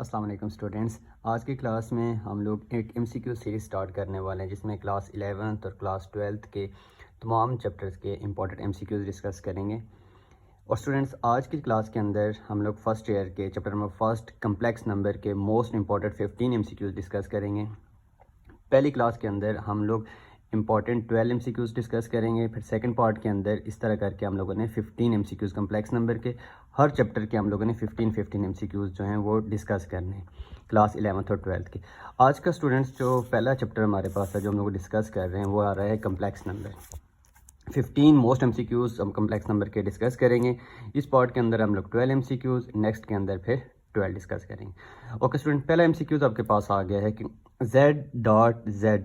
अस्सलाम वालेकुम स्टूडेंट्स। आज की क्लास में हम लोग एक एमसीक्यू सीरीज़ स्टार्ट करने वाले हैं जिसमें क्लास 11th और क्लास 12th के तमाम चैप्टर्स के इंपॉर्टेंट एमसीक्यूज़ डिस्कस करेंगे। और स्टूडेंट्स, आज की क्लास के अंदर हम लोग फर्स्ट ईयर के chapter number first complex number के मोस्ट इंपॉर्टेंट 15 एमसीक्यूज़ डिस्कस करेंगे। पहली क्लास के अंदर हम लोग इंपॉर्टेंट 12 एमसीक्यूज़ डिस्कस करेंगे। फिर सेकंड पार्ट के अंदर इस तरह करके हम लोगों ने 15 एमसीक्यूज़ कम्प्लेक्स नंबर के हर चैप्टर के हम लोगों ने 15 एमसीक्यूज़ जो हैं वो डिस्कस करने हैं क्लास 11th और 12th के। आज का स्टूडेंट्स जो पहला चैप्टर हमारे पास है जो हम लोग डिस्कस कर रहे हैं वो आ रहा है कम्प्लेक्स नंबर। 15 मोस्ट एमसीक्यूज़ हम कम्प्लेक्स नंबर के डिस्कस करेंगे। इस पार्ट के अंदर हम लोग 12 एमसीक्यूज़, नेक्स्ट के अंदर फिर 12 डिस्कस करेंगे। ओके स्टूडेंट, पहला एमसीक्यूज़ आपके पास आ गया है कि z.z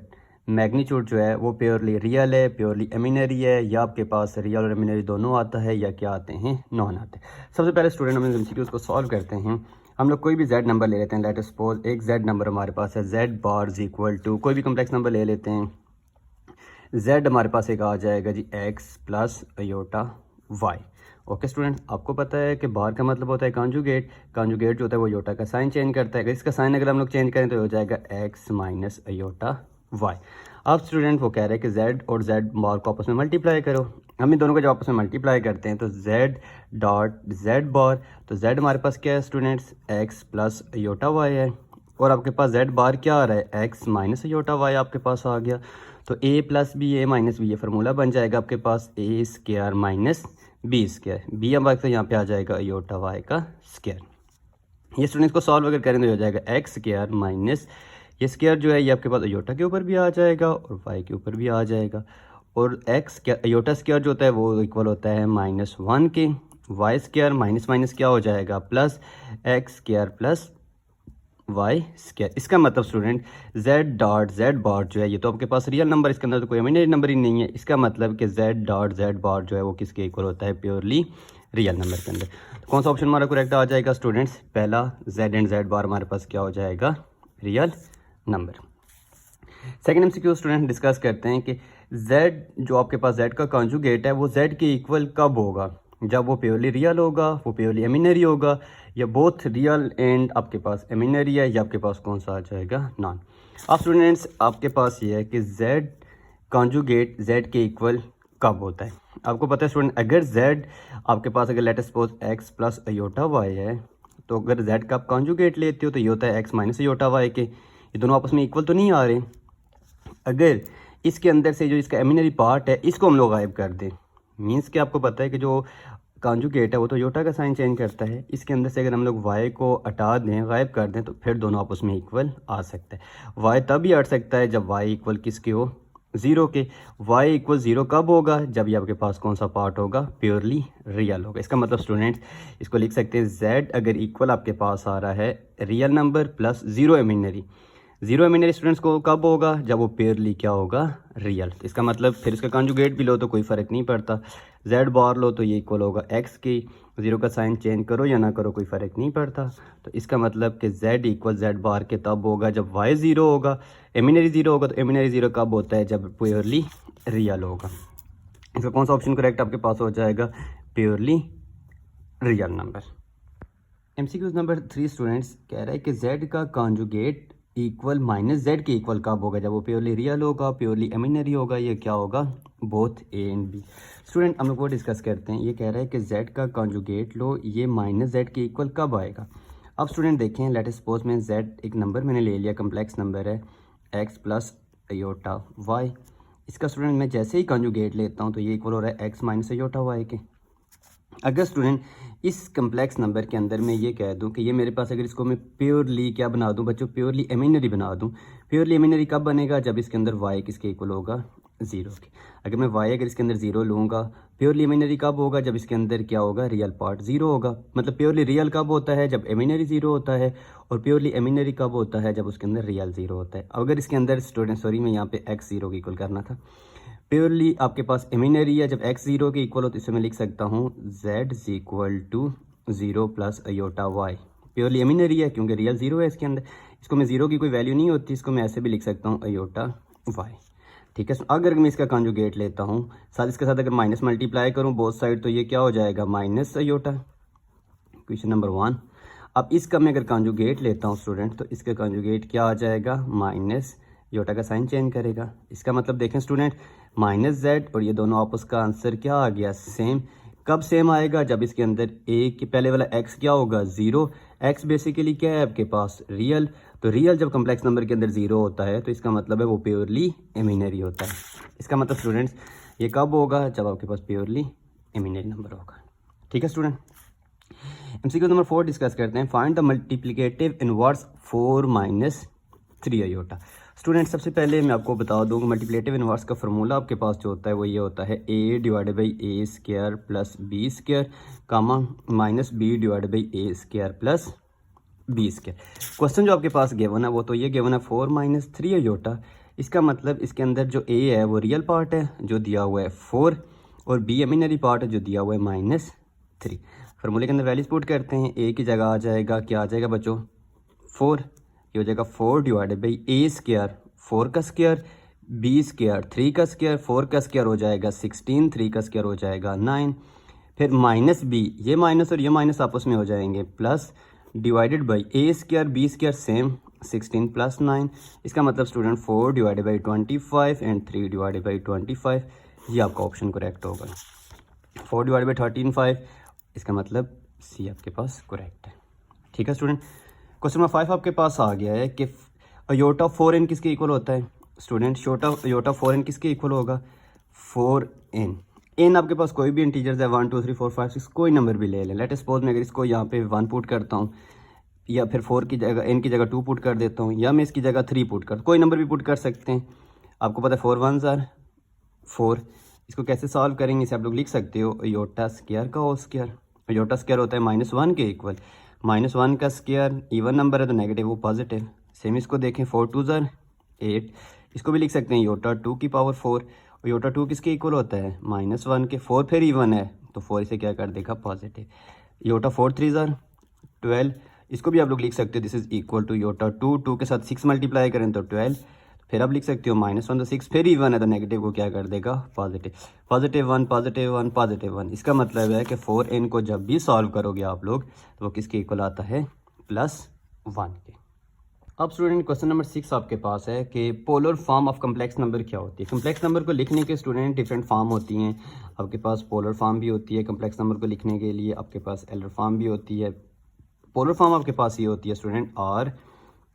मैग्नीट्यूड जो है वो प्योरली रियल है, प्योरली इमेजिनरी है, या आपके पास रियल और इमेजिनरी दोनों आता है, या क्या आते हैं, नॉन आते हैं। सबसे पहले स्टूडेंट हम एमसीक्यूज़ को सॉल्व करते हैं। हम लोग कोई भी z नंबर ले लेते हैं। लेट अस सपोज एक z नंबर हमारे पास है, z bar is equal to कोई भी कम्प्लेक्स नंबर ले लेते हैं। z हमारे पास एक आ जाएगा जी x plus iota y। Okay student, आपको पता है कि बार का मतलब होता है कॉन्जुगेट। कॉन्जुगेट जो होता है वो अयोटा का साइन चेंज करता है। अगर इसका साइन अगर हम लोग चेंज करें तो हो जाएगा x माइनस अयोटा y। अब स्टूडेंट वो कह रहे हैं कि z और z बार को आपस में मल्टीप्लाई करो। हम इन दोनों को जब आपस में मल्टीप्लाई करते हैं तो z डॉट z बार, तो z हमारे पास क्या है students, x plus iota y है। और आपके पास z बार क्या आ रहा है, x माइनस अयोटा y आपके पास आ गया। तो a plus B A minus B, ये फार्मूला बन जाएगा आपके पास a square minus B square. B हमारे पास यहाँ पे आ जाएगा अयोटा y का स्क्वायर। ये स्टूडेंट्स को सॉल्व अगर करें तो हो जाएगा X square minus Y square जो है ये आपके पास अयोटा के ऊपर भी आ जाएगा और y के ऊपर भी आ जाएगा। और x अयोटा स्क्वायर जो होता है वो इक्वल होता है -1 के। y स्क्वायर माइनस माइनस क्या हो जाएगा, plus x square plus y square. इसका मतलब स्टूडेंट z डॉट z बार जो है ये तो आपके पास रियल नंबर, इसके अंदर तो कोई इमेजिनरी नंबर ही नहीं है। इसका मतलब कि z डॉट z बार जो है वो किसके इक्वल होता है, प्योरली रियल नंबर के अंदर। तो कौन सा ऑप्शन हमारा करेक्ट आ जाएगा स्टूडेंट्स, पहला z एंड z बार हमारे पास क्या हो जाएगा, real number. Second MCQ student discuss करते हैं कि z जो आपके पास z का कॉन्जुगेट है वो z के इक्वल कब होगा, जब वो प्योरली रियल होगा, वो प्योरली इमेजिनरी होगा, या बोथ रियल एंड आपके पास इमेजिनरी है, या आपके पास कौन सा आ जाएगा, नॉन। अब स्टूडेंट्स आपके पास ये है कि z कॉन्जुगेट z के इक्वल कब होता है। आपको पता है स्टूडेंट, अगर z आपके पास अगर late us suppose x plus iota y है, तो अगर z का आप कॉन्जुगेट लेते हो तो ये होता है x माइनस अयोटा y के। ये दोनों आपस में इक्वल तो नहीं आ रहे। अगर इसके अंदर से जो इसका इमेजिनरी पार्ट है इसको हम लोग गायब कर दें, मीन्स कि आपको पता है कि जो कॉन्जुगेट है वो तो अयोटा का साइन चेंज करता है। इसके अंदर से अगर हम लोग y को हटा दें, गायब कर दें, तो फिर दोनों आपस में इक्वल आ सकता है। y तभी हट सकता है जब y इक्वल किसके हो, 0 के। y इक्वल 0 कब होगा, जब ये आपके पास कौन सा पार्ट होगा, प्योरली रियल होगा। इसका मतलब स्टूडेंट्स इसको लिख सकते हैं z अगर इक्वल आपके पास आ रहा है real number plus 0 imaginary. 0 imaginary students को कब होगा, जब वो प्योरली क्या होगा, रियल। इसका मतलब फिर इसका कॉन्जुगेट भी लो तो कोई फ़र्क नहीं पड़ता, z बार लो तो ये इक्वल होगा x की। 0 का साइन चेंज करो या ना करो कोई फ़र्क नहीं पड़ता। तो इसका मतलब कि z इक्वल z बार के तब होगा जब y 0 होगा, इमेजिनरी 0 होगा। तो इमेजिनरी 0 कब होता है, जब प्योरली रियल होगा। इसका कौन सा ऑप्शन करेक्ट आपके पास हो जाएगा, purely real number. MCQs number 3 students कह रहा है कि z का कॉन्जुगेट इक्वल माइनस z के इक्वल कब होगा, जब वो प्योरली रियल होगा, प्योरली इमेजिनरी होगा, ये क्या होगा, both a and b। Student हम लोग वो डिस्कस करते हैं। ये कह रहा है कि z का कॉन्जुगेट लो, ये माइनस z के इक्वल कब आएगा। अब स्टूडेंट देखें, लेट अस सपोज में z एक नंबर मैंने ले लिया, कम्प्लेक्स नंबर है x प्लस अयोटा y। इसका स्टूडेंट मैं जैसे ही कॉन्जुगेट लेता हूँ तो ये इक्वल हो रहा है x माइनस अयोटा y के। अगर स्टूडेंट इस कम्प्लेक्स नंबर के अंदर मैं ये कह दूं कि ये मेरे पास, अगर इसको मैं प्योरली क्या बना दूं बच्चों, प्योरली इमेजिनरी बना दूं। प्योरली इमेजिनरी कब बनेगा, जब इसके अंदर y किसके इक्वल होगा, 0 के। अगर मैं y अगर इसके अंदर 0 लूँगा, प्योरली इमेजिनरी कब होगा, जब इसके अंदर क्या होगा, रियल पार्ट 0 होगा। मतलब प्योरली रियल कब होता है, जब इमेजिनरी 0 होता है, और प्योरली इमेजिनरी कब होता है, जब उसके अंदर रियल 0 होता है। अगर इसके अंदर स्टूडेंट सॉरी मैं यहाँ पे x 0 के इक्वल करना था, प्योरली आपके पास इमेजिनरी है, जब x 0 के इक्वल हो तो इसे मैं लिख सकता हूँ z equal to 0 plus iota y। Purely imaginary है क्योंकि रियल 0 है इसके अंदर। इसको मैं 0 की कोई वैल्यू नहीं होती, इसको मैं ऐसे भी लिख सकता हूँ अयोटा y। ठीक है, अगर मैं इसका कॉन्जुगेट लेता हूँ साथ इसके साथ अगर माइनस मल्टीप्लाई करूँ बोथ साइड, तो ये क्या हो जाएगा, माइनस अयोटा। Question number 1। अब इसका मैं अगर कॉन्जुगेट लेता हूँ स्टूडेंट, तो इसका कॉन्जुगेट क्या आ जाएगा, माइनस योटा का साइन चेंज करेगा। इसका मतलब देखें स्टूडेंट, माइनस जेड और ये दोनों आपस का आंसर क्या आ गया, सेम। कब सेम आएगा, जब इसके अंदर ए के पहले वाला एक्स क्या होगा, ज़ीरो। एक्स बेसिकली क्या है आपके पास, रियल। तो रियल जब कम्प्लेक्स नंबर के अंदर ज़ीरो होता है तो इसका मतलब है वो प्योरली इमेजिनरी होता है। इसका मतलब स्टूडेंट्स ये कब होगा, जब आपके पास प्योरली इमेजिनरी नंबर होगा। ठीक है स्टूडेंट। एमसीक्यू नंबर 4 डिस्कस करते हैं। Find the multiplicative inverse 4 minus 3 iota. Student सबसे पहले मैं आपको बता दूँ मल्टीप्लिकेटिव इनवर्स का फार्मूला आपके पास जो होता है वो ये होता है a divided by A square plus B square comma minus B divided by A square plus B square. Question जो आपके पास गिवन है वो तो ये गिवन है 4 माइनस 3 आयोटा। इसका मतलब इसके अंदर जो a है वो रियल पार्ट है जो दिया हुआ है 4, और b इमेजिनरी पार्ट है जो दिया हुआ है माइनस 3। फार्मूले के अंदर वैल्यूज पुट करते हैं। a की जगह आ जाएगा, क्या आ जाएगा बच्चों, 4। ये हो जाएगा 4 डिवाइडेड बाई ए स्क्वायर 4 का स्क्वायर, बी स्क्वायर 3 का स्क्वायर, 4 का स्क्वायर हो जाएगा 16, 3 का स्क्वायर हो जाएगा 9, फिर माइनस बी, ये माइनस और ये माइनस आपस में हो जाएंगे plus, divided by A square B square same 16 plus 9। इसका मतलब student 4 divided by 25 and 3 divided by 25, ये आपका ऑप्शन करेक्ट होगा। 4 डिवाइडेड बाई 13 5, इसका मतलब सी आपके पास करेक्ट है। ठीक है स्टूडेंट। क्वेश्चन नंबर 5 आपके पास आ गया है कि अयोटा 4n किसके इक्वल होता है। स्टूडेंट अयोटा 4n किसके इक्वल होगा, 4n। n आपके पास कोई भी इंटीजर्स है 1 2 3 4 5 6, कोई नंबर भी ले लें। लेट सपोज मैं अगर इसको यहाँ पे 1 पुट करता हूँ, या फिर 4 की जगह n की जगह 2 पुट कर देता हूँ, या मैं इसकी जगह 3 पुट कर, कोई नंबर भी पुट कर सकते हैं। आपको पता है 4 1s आर 4। इसको कैसे सॉल्व करेंगे, इसे आप लोग लिख सकते हो अयोटा स्क्वायर का होल स्क्वायर। अयोटा स्क्वायर होता है -1 के इक्वल, -1 का स्क्वायर इवन नंबर है तो नेगेटिव वो पॉजिटिव। सेम इसको देखें 4 2s आर 8, इसको भी लिख सकते हैं योटा 2 की पावर 4। योटा 2 किसके इक्वल होता है, -1 के, 4 फिर इवन है तो 4 इसे क्या कर देगा, पॉजिटिव। योटा 4 3s आर 12, इसको भी आप लोग लिख सकते हो this is equal to iota 2 के साथ 6 मल्टीप्लाई करें तो 12, फिर आप लिख सकते हो -1 तो 6 फिर इवन है तो नेगेटिव को क्या कर देगा, पॉजिटिव। पॉजिटिव 1 पॉजिटिव 1 पॉजिटिव 1, इसका मतलब है कि 4n को जब भी सॉल्व करोगे आप लोग तो वो किसके इक्वल आता है, +1 के। अब स्टूडेंट क्वेश्चन नंबर 6 आपके पास है कि polar form of complex number क्या होती है। कम्प्लेक्स नंबर को लिखने के स्टूडेंट डिफरेंट फॉर्म होती हैं। आपके पास पोलर फॉर्म भी होती है कम्प्लेक्स नंबर को लिखने के लिए, आपके पास एलर फॉर्म भी होती है। पोलर फॉर्म आपके पास ये होती है student r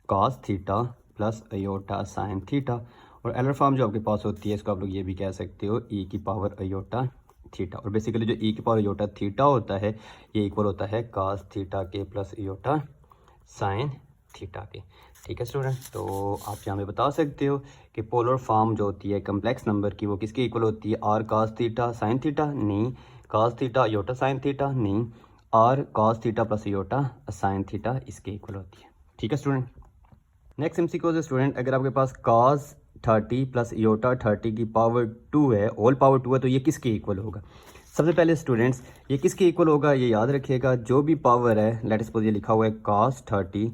cos theta plus iota sine theta, और एलर फॉर्म जो आपके पास होती है इसको आप लोग ये भी कह सकते हो e की पावर अयोटा थीटा। और बेसिकली जो e की पावर अयोटा थीटा होता है ये इक्वल होता है cos थीटा के प्लस अयोटा साइन थीटा के। ठीक है स्टूडेंट। तो आप यहाँ पे बता सकते हो कि पोलर फॉर्म जो होती है कम्प्लेक्स नंबर की वो किसके इक्वल होती है, r cos theta sine theta नहीं, cos theta aorta sine theta नहीं, r cos theta plus iota sine theta इसके इक्वल होती है। ठीक है स्टूडेंट। नेक्स्ट एमसीक्यू है स्टूडेंट, अगर आपके पास cos 30 प्लस अयोटा 30 की पावर 2 है, होल पावर 2 है, तो ये किसके इक्वल होगा। सबसे पहले स्टूडेंट्स ये किसके इक्वल होगा, ये याद रखिएगा जो भी पावर है, लेट सपोज ये लिखा हुआ है cos 30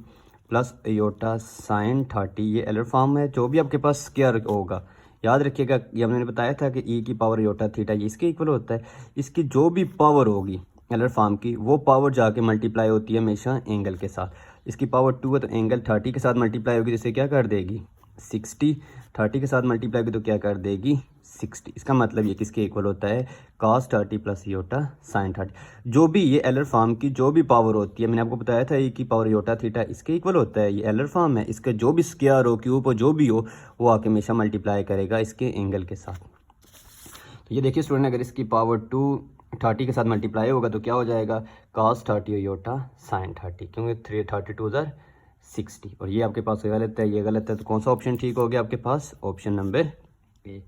प्लस अयोटा साइन 30, ये एलर फॉर्म है। जो भी आपके पास स्क्वायर होगा याद रखिएगा, ये हमने बताया था कि e की पावर अयोटा थीटा ये इसके इक्वल होता है। इसकी जो भी पावर होगी एलर फॉर्म की, वो पावर जाके मल्टीप्लाई होती है हमेशा एंगल के साथ। इसकी पावर 2 है तो एंगल 30 के साथ मल्टीप्लाई होगी, जिससे क्या कर देगी 60, 30 के साथ मल्टीप्लाई होगी तो क्या कर देगी 60। इसका मतलब ये किसके इक्वल होता है, cos 30 प्लस अयोटा साइन 30। जो भी ये एलर फॉर्म की जो भी पावर होती है, मैंने आपको बताया था e की पावर अयोटा थीटा इसके इक्वल होता है। ये एलर फॉर्म है, इसका जो भी स्क्वायर हो क्यूब हो जो भी हो वो आके हमेशा मल्टीप्लाई करेगा इसके एंगल के साथ। तो ये देखिए स्टूडेंट, अगर इसकी पावर 2 30 के साथ मल्टीप्लाई होगा तो क्या हो जाएगा cos 30 अयोटा साइन 30, क्योंकि 332 आर 60, और ये आपके पास गलत है, ये गलत है, तो कौन सा ऑप्शन ठीक हो गया आपके पास, ऑप्शन नंबर ए।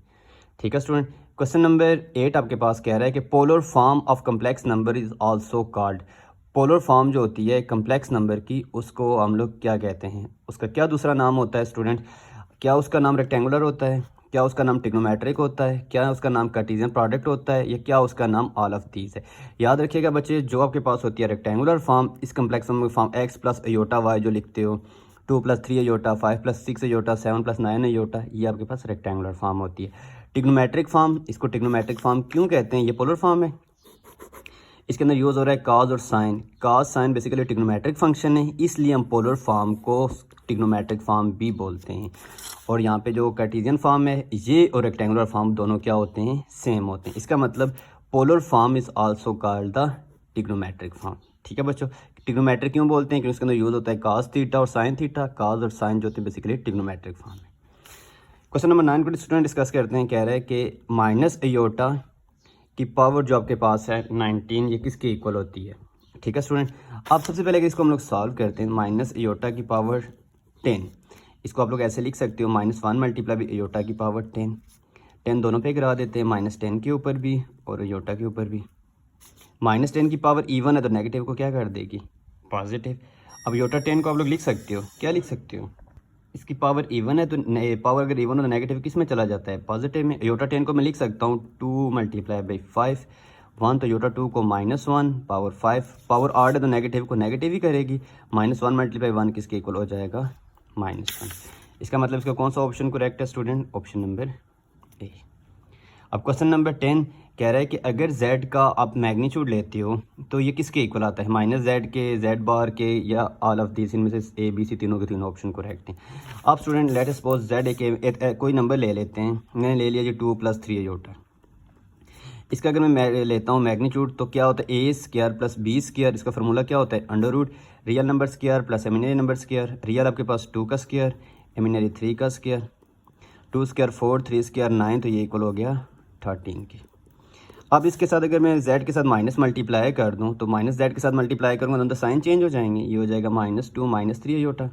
ठीक है स्टूडेंट। क्वेश्चन नंबर 8 आपके पास कह रहा है कि polar form of complex number is also called. Polar form जो होती है कम्प्लेक्स नंबर की उसको हम लोग क्या कहते हैं, उसका क्या दूसरा नाम होता है स्टूडेंट। क्या उसका नाम रेक्टेंगुलर होता है, क्या उसका नाम ट्रिग्नोमेट्रिक होता है, क्या उसका नाम कार्टेशियन प्रोडक्ट होता है, या क्या उसका नाम ऑल ऑफ दीज है। याद रखिएगा बच्चे, जो आपके पास होती है रेक्टेंगुलर फॉर्म, इस complex number form x plus iota y जो लिखते हो, 2 + 3 अयोटा, 5 + 6 अयोटा, 7 + 9 अयोटा, ये आपके पास रेक्टेंगुलर फॉर्म होती है। ट्रिग्नोमेट्रिक फॉर्म, इसको ट्रिग्नोमेट्रिक फॉर्म क्यों कहते हैं, ये पोलर फॉर्म है। इसके अंदर यूज़ हो रहा है काज और साइन। काज साइन बेसिकली ट्रिग्नोमेट्रिक फंक्शन है, इसलिए हम पोलर फॉर्म को ट्रिग्नोमेट्रिक फॉर्म भी बोलते हैं। और यहाँ पे जो कार्टेशियन फॉर्म है ये और रेक्टेंगुलर फॉर्म दोनों क्या होते हैं, सेम होते हैं। इसका मतलब polar form is also called the trigonometric form. ठीक है बच्चों, ट्रिग्नोमेट्रिक क्यों बोलते हैं, क्योंकि उसके अंदर यूज़ होता है काज थीटा और साइन थीटा। काज और साइन जो होते हैं बेसिकली ट्रिग्नोमेट्रिक फॉर्म है। क्वेश्चन नंबर 9 को स्टूडेंट डिस्कस करते हैं। कह रहा है कि माइनस आयोटा की पावर जो आपके पास है 19, ये किसके इक्वल होती है। ठीक है स्टूडेंट, अब सबसे पहले इसको हम लोग सॉल्व करते हैं। माइनस आयोटा की पावर 10, इसको आप लोग ऐसे लिख सकते हो -1 मल्टीप्लाई भी आयोटा की पावर 10। 10 दोनों पे गिरा देते हैं, -10 के ऊपर भी और आयोटा के ऊपर भी। -10 की पावर इवन है तो नेगेटिव को क्या कर देगी, पॉजिटिव। अब आयोटा 10 को आप लोग लिख सकते हो, क्या लिख सकते हो, इसकी पावर इवन है तो पावर अगर इवन हो तो नेगेटिव किस में चला जाता है, पॉजिटिव में। आयोटा 10 को मैं लिख सकता हूँ 2 मल्टीप्लाई बाई 5, 1 तो आयोटा 2 को -1 पावर 5, पावर आड है तो नेगेटिव को नेगेटिव ही करेगी। -1 मल्टीप्लाई 1 किसके इक्वल हो जाएगा, -1। इसका मतलब इसका कौन सा ऑप्शन करेक्ट है स्टूडेंट, ऑप्शन नंबर ए। अब क्वेश्चन नंबर 10 कह रहा है कि अगर z का आप मैग्नीट्यूड लेते हो तो ये किसके इक्वल आता है, -z के, z बार के, या ऑल ऑफ दिस, इनमें से A B C तीनों के तीनों ऑप्शन करेक्ट हैं। अब student let us suppose z कोई नंबर ले लेते हैं, मैंने ले लिया जी 2 + 3 आयोटा। इसका अगर मैं लेता हूँ मैग्नीट्यूड तो क्या होता है, a² + b²। इसका फार्मूला क्या होता है, under real number square plus imaginary number square. Real आपके पास 2 का स्क्वायर, इमेजिनरी 3 का स्क्वायर। 2 स्क्वायर 4, 3 स्क्वायर 9, तो ये इक्वल हो गया 13 की। अब इसके साथ अगर मैं z के साथ माइनस मल्टीप्लाई कर दूं तो -z के साथ मल्टीप्लाई करूंगा तो साइन चेंज हो जाएंगे, ये हो जाएगा -2 -3 आयोटा।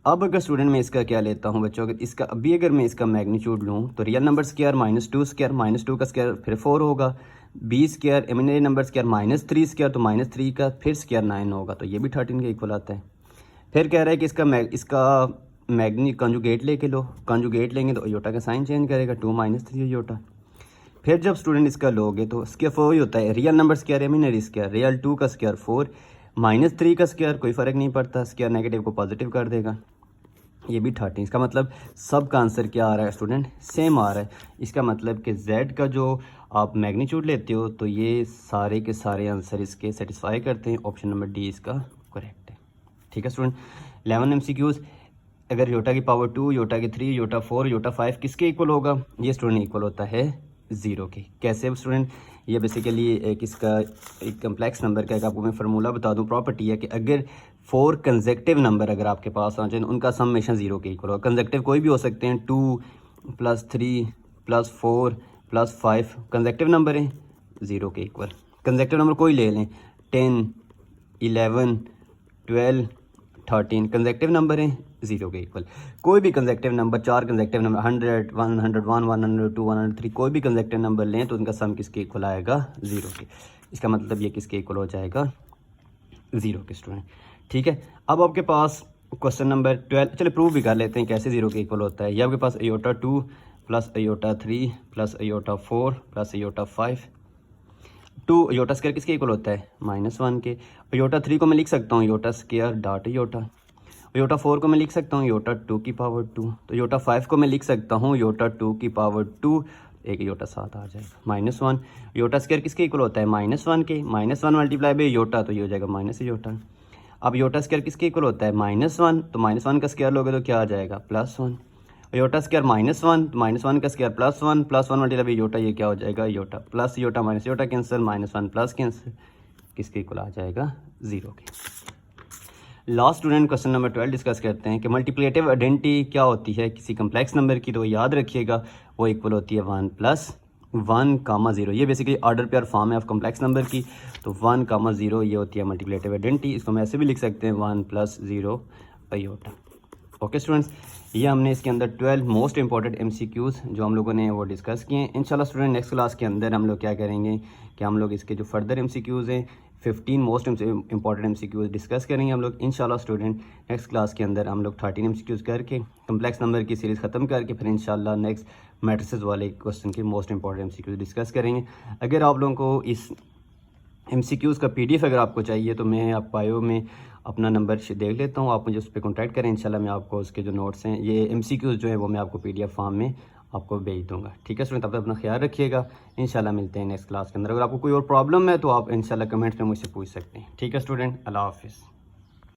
अब अगर स्टूडेंट मैं इसका क्या लेता हूं बच्चों, अगर इसका अभी अगर मैं इसका मैग्नीट्यूड लूं तो रियल नंबर स्क्वायर -2 स्क्वायर, -2 का स्क्वायर फिर 4 होगा, b square, imaginary number square -3 square तो -3 का फिर स्क्वायर 9 होगा, तो ये भी 13 के इक्वल आता है। फिर कह रहा है कि इसका मैग्नी कंजुगेट लेके लो, कंजुगेट लेंगे तो आयोटा का साइन चेंज करेगा, 2 -3 आयोटा। फिर जब स्टूडेंट इसका लोगे तो स्क्वायर 4 ही होता है, real number square, imaginary square, real 2 का स्क्वायर 4, -3 का स्क्वायर कोई फ़र्क नहीं पड़ता, स्क्वायर नेगेटिव को पॉजिटिव कर देगा, ये भी 13। इसका मतलब सब का आंसर क्या आ रहा है स्टूडेंट, सेम आ रहा है। इसका मतलब कि z का जो आप मैग्नीट्यूड लेते हो तो ये सारे के सारे आंसर इसके सेटिस्फाई करते हैं, ऑप्शन नंबर डी इसका करेक्ट है। ठीक है स्टूडेंट, 11 MCQs। अगर आयोटा की पावर 2, आयोटा की 3, आयोटा 4, आयोटा 5 किसके इक्वल होगा, ये स्टूडेंट इक्वल होता है 0 के। कैसे स्टूडेंट, ये बेसिकली एक इसका एक कम्प्लेक्स नंबर का एक आपको मैं फार्मूला बता दूं, प्रॉपर्टी है कि अगर 4 कंसेक्टिव नंबर अगर आपके पास आ जाए उनका सम हमेशा 0 के इक्वल होगा। कंसेक्टिव कोई भी हो सकते हैं, 2 + 3 + 4 + 5 कंसेक्टिव नंबर हैं, 0 के इक्वल। कंसेक्टिव नंबर कोई ले लें, 10, 11, 12, 13 कंसेक्टिव नंबर हैं, 0 के इक्वल। कोई भी कंसेक्टिव नंबर, 4 कंसेक्टिव नंबर, 100, 101, 102, 103, कोई भी कंसेक्टिव नंबर लें तो उनका सम किसके इक्वल आएगा, 0 के। इसका मतलब ये किसके इक्वल हो जाएगा, 0 के स्टूडेंट। ठीक है, अब आपके पास क्वेश्चन नंबर 12, चलिए प्रूव भी कर लेते हैं कैसे 0 के इक्वल होता है। ये आपके पास iota 2 + iota 3 + iota 4 + iota 5। 2 iota square किसके इक्वल होता है, -1 के। आयोटा 3 को मैं लिख सकता हूँ iota square dot iota. Iota 4 को मैं लिख सकता हूँ आयोटा 2 की पावर 2। तो आयोटा 5 को मैं लिख सकता हूँ आयोटा 2 की पावर 2, एक आयोटा साथ आ जाएगा, -1। आयोटा स्क्वायर किसके इक्वल होता है, -1 के। -1 मल्टीप्लाई बाई आयोटा तो ये हो जाएगा माइनस आयोटा। अब आयोटा स्क्वायर किसके इक्वल होता है, -1, तो -1 का स्क्वायर लोगे तो क्या आ जाएगा, +1। आयोटा स्क्वायर -1 तो -1 का स्क्वायर +1, +1 मल्टीप्लाई बाई आयोटा, ये क्या हो जाएगा, iota plus iota minus iota cancel, -1 plus cancel, किसके इक्वल आ जाएगा, 0 के। Last student question number 12 discuss करते हैं कि मल्टीप्लिकेटिव आइडेंटिटी क्या होती है किसी कम्प्लेक्स नंबर की, तो याद रखिएगा वो इक्वल होती है 1 + 1, 0। ये बेसिकली ऑर्डर पेयर फॉर्म है ऑफ कम्प्लेक्स नंबर की, तो 1, 0 ये होती है मल्टीप्लिकेटिव आइडेंटिटी। इसको हम ऐसे भी लिख सकते हैं 1 + 0 आयोटा। ओके स्टूडेंट्स, ये हमने इसके अंदर 12 मोस्ट इंपॉर्टेंट MCQs जो हम लोगों ने वो डिस्कस किए हैं। इंशाल्लाह स्टूडेंट नेक्स्ट क्लास के अंदर हम लोग क्या करेंगे कि हम लोग इसके जो फर्दर MCQs हैं 15 मोस्ट इंपॉर्टेंट MCQs डिस्कस करेंगे हम लोग इंशाल्लाह स्टूडेंट। नेक्स्ट क्लास के अंदर हम लोग 13 MCQs करके कम्प्लेक्स नंबर की सीरीज़ ख़त्म करके फिर इंशाल्लाह नेक्स्ट मैट्रिसेस वाले क्वेश्चन के मोस्ट इंपॉर्टेंट MCQs डिस्कस करेंगे। अगर आप लोगों को इस MCQs का PDF अगर आपको चाहिए तो मैं आप बायो में अपना नंबर देख लेता हूँ, आप मुझे उस पर कॉन्टैक्ट करें, इंशाल्लाह मैं आपको उसके जो नोट्स हैं, ये MCQs जो है वो मैं आपको PDF फॉर्म में आपको भेज दूँगा। ठीक है स्टूडेंट, तब तक अपना ख्याल रखिएगा। इंशाल्लाह मिलते हैं नेक्स्ट क्लास के अंदर। अगर आपको कोई और प्रॉब्लम है तो आप इंशाल्लाह कमेंट्स में मुझसे पूछ सकते हैं। ठीक है स्टूडेंट, अल्लाह हाफ़िज़।